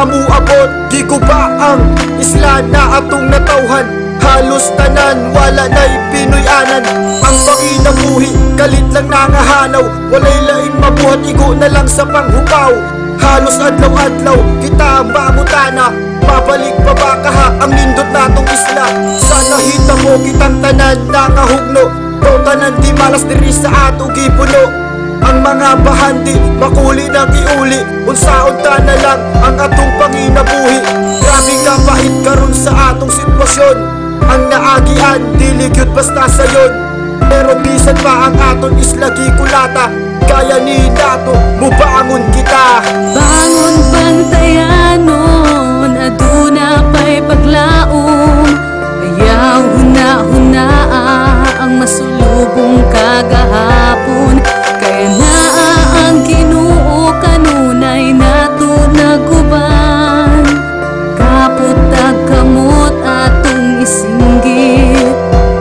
nga muabot. Di ko ba ang isla na atong natawhan? Halos tanan, wala na'y Pinoyanan. Ang pakinabuhi, kalit lang nangahanaw. Walay laing mabuhat, igo na lang sa panghupaw. Halos adlaw-adlaw, kita ang bangutana. Babalik pa ba kaha ang nindot natong isla? Sana hita mo kitang tanan nangahugno. Bro tanan di malas diri sa ato gipuno. Ang mga bahandi, makuli ng iuli. Unsaon ta na lang ang atong panginabuhi. Grabe ka pahit karon sa atong sitwasyon. Ang naagian, dili gyud basta sayon. Pero bisan pa ang aton isla gikulata. Kaya ni dato, mubangon kita. Bangon bantayanon, aduna pa'y paglaom. Ayaw huna-hunaa ang masulubong kagahapon. Kaya naa ang Ginoo kanunay nato naguban. Kaputag kamot atong isinggit.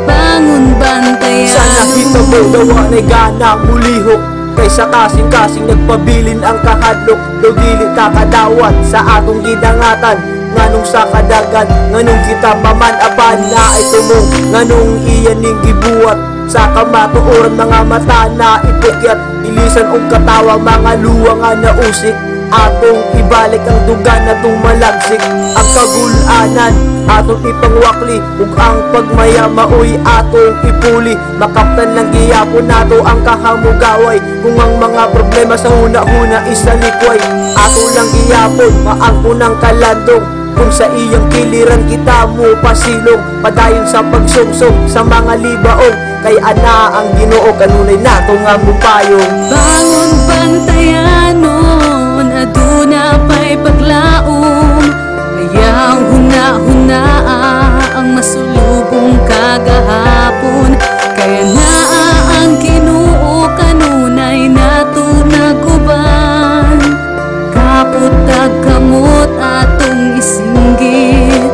Bangon bantayanon. Sana hita mo dawa na'y gana mulihok. Kaysa kasing-kasing nagpabilin ang kahadlok. Daw dili kakadawat sa atong gidangatan. Nganong sa kadagan, nganong kita paman-apan na ay tumong. Nganong iyan ning gibuhat sa kamatuoran mga mata na ipukyat. Ilisan og katawa mga luwa nga nausik. Atong ibalik ang dugan na tumalagsik. Ang kagulanan atong ipangwakli, ug ang pagmayamaoy atong ipuli. Makaptan lang giyapon nato ang kahamugaway. Kung ang mga problema sa huna-huna isalikway, ato lang giyapon maangko ng kalandong. Kung sa iyang kiliran kita mo pasilong, padayon sa pagsungsong sa mga libaong. Kay ana ang Ginoo kanunay nato nga mupayong. Bangon bantayanon, aduna pa'y paglaom. Ayaw huna-hunaa ang masulubong kagahapon. Kaya naa ang Ginoo kanunay nato naguban. Kaputag kamot atong isinggit.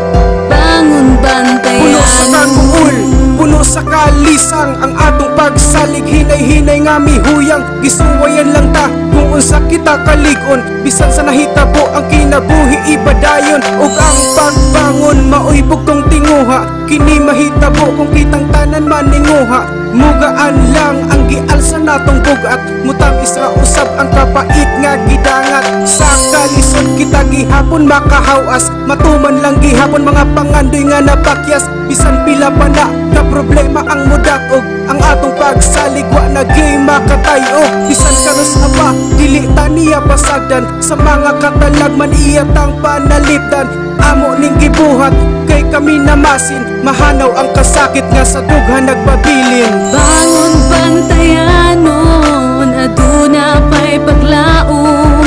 Bangon bantayanon. Puno sa kalisang ang atong pagsalig. Hinay-hinay nga mihuyang gisuwayan lang ta kung unsa kita kaligon. Bisan sa nahitabo ang kinabuhi ibadayon. Ug ang pagbangon maoy bugtong tinguha. Kini mahitabo kung kitang tanan maninguha. Mugaan lang ang gialsa natong bugat. Mutang isra usab ang kapait nga gidangat. Sa kalisod kita gihapon makahawas. Matuman lang gihapon mga pangandoy nga napakyas. Bisan pila pa na problema ang mudakog. Ang atong pagsalig wa na gay makatayo. Bisan kanos apa dili ta niya pasagdan. Sa mga katalagman iya tang panalipdan. Amo ning gibuhat kay kami namasin. Mahanaw ang kasakit nga sa dughan nagpabilin. Bangon bantayanon, aduna pa'y paglaom.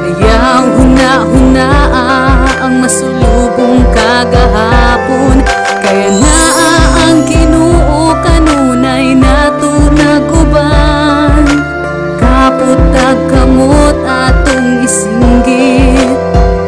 Ayaw huna-hunaa ang masulubong kagahapon. Kaya naa ang Ginoo kanunay nato naguban. Kaputag kamot atong isinggit.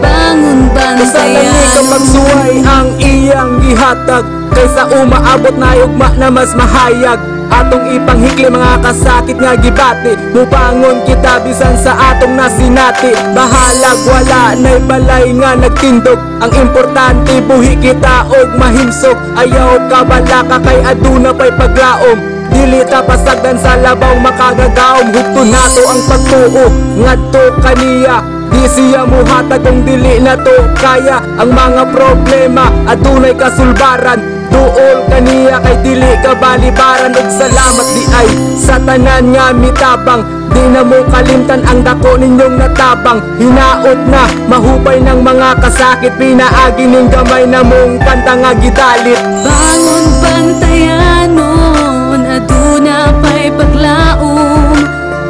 Bangon bantayanon. Magsuway ang iyang gihatag. Kaysa umaabot na yugma na mas mahayag. Atong ipanghikli mga kasakit nga gibati. Mubangon kita bisan sa atong nasinati. Bahalag wala na'y balay nga nagtindog. Ang importante buhi kita og mahimsok. Ayaw ka balaka kay aduna pa'y paglaom. Dili ta pasagdan sa labaw makagagaom. Hugto nato ang pagtuo ngadto kaniya. Di siya muhatag kung dili na to kaya. Ang mga problema adunay kasulbaran. Duol kaniya kay dili ka balibaran. Ug salamat di ay sa tanan nga mitabang. Di na mo kalimtan ang dako ninyong natabang. Hinaot na mahupay ng mga kasakit. Pinaagi ning gamay na mong kanta nga gidalit. Bangon bantayanon, aduna pa'y paglaom.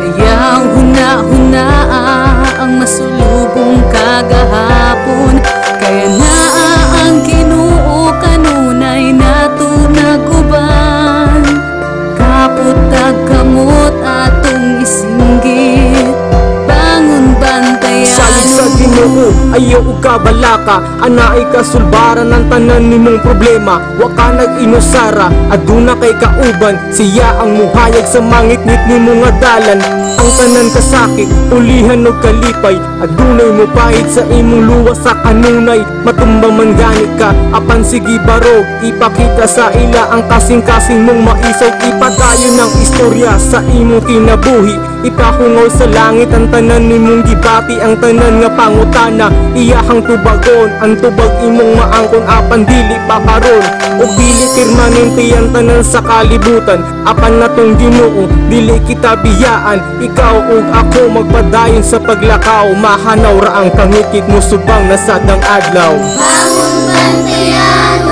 Ayaw huna-hunaa ang masulubong kagahapon. Kaya naa ang Ginoo kanunay nato naguban. Kaputag kamot atong isinggit. Bangon bantayanon. Salig sa Ginoo ayaw og kabalaka. Ana ay kasulbaran ng tanan nimong problema. Wa ka nag-inusara aduna kay kauban. Siya ang muhayag sa mangit-ngit nimo nga dalan. ang tanan kasakit, ulihan og kalipay. Adunay mo pahit sa imong luwas sa kanunay. Matumba man gani ka, apan sige barog, ipakita sa ila ang kasing-kasing mong maisaw. Ipadayon ng istorya sa imong kinabuhi, ipahungaw sa langit ang tanan nimong gibati. Ang tanan nga pangutana, iyahang tubagon, ang tubag imong maangkon apan dili pa karon. O dili permanente ang tanan sa kalibutan, apan natong Ginoo dili kita biyaan. Ikaw ug ako magpadayon sa paglakaw, mahanaw ra ang kangikit mo subang nasadang adlaw. Bangon bantayan